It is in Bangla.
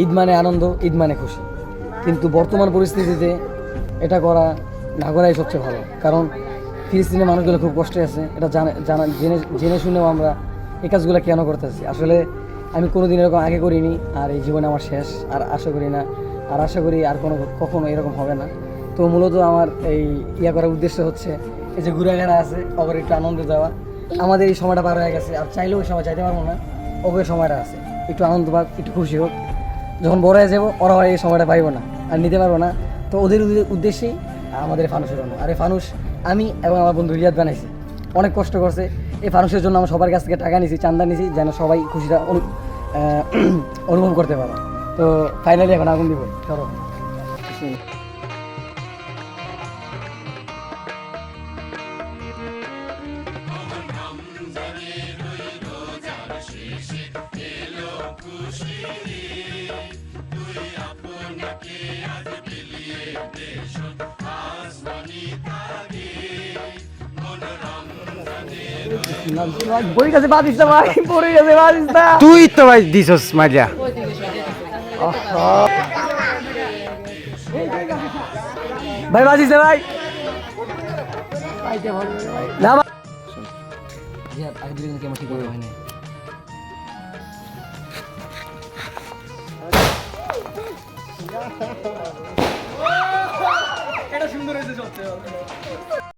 ঈদ মানে আনন্দ, ঈদ মানে খুশি। কিন্তু বর্তমান পরিস্থিতিতে এটা করা না করাই সবচেয়ে ভালো, কারণ ফিলিস্তিনের মানুষগুলো খুব কষ্টে আছে। এটা জেনে জেনে শুনেও আমরা এই কাজগুলো কেন করতেছি? আসলে আমি কোনো দিন এরকম আগে করিনি, আর এই জীবনে আমার শেষ, আর আশা করি না, আর আশা করি আর কখনো এরকম হবে না। তো মূলত আমার এই করার উদ্দেশ্য হচ্ছে এই যে ঘুরাঘেরা আছে, ওদের একটু আনন্দ দেওয়া। আমাদের এই সময়টা পার হয়ে গেছে, আর চাইলেও ওই সময় চাইতে পারবো না। ওদের সময়টা আছে, একটু আনন্দ পাক, একটু খুশি হোক। যখন বড় হয়ে যাবো, ওরা এই সময়টা পাইবো না, আর নিতে পারবো না। তো ওদের উদ্দেশ্যেই আমাদের এই ফানুস উড়ানো। আর এই ফানুস আমি এবং আমার বন্ধু রিয়াদ বানাইছি, অনেক কষ্ট করছে। এই ফানুসের জন্য আমরা সবার কাছ থেকে টাকা নিছি, চান্দা নিছি, যেন সবাই খুশিটা অনুভব করতে পারে। তো ফাইনালি এখন আগুন দিব, চলো। বই কাছে বাদিস না ভাই, পড়ে গেছে, বাদিস না। তুই তো ভাই দিছস মাজা। ভাই বাদিস না ভাই, না ভাই। আগে দুদিন কেমন ঠিক করে হয়নি। এটা সুন্দর হয়েছে সবচেয়ে।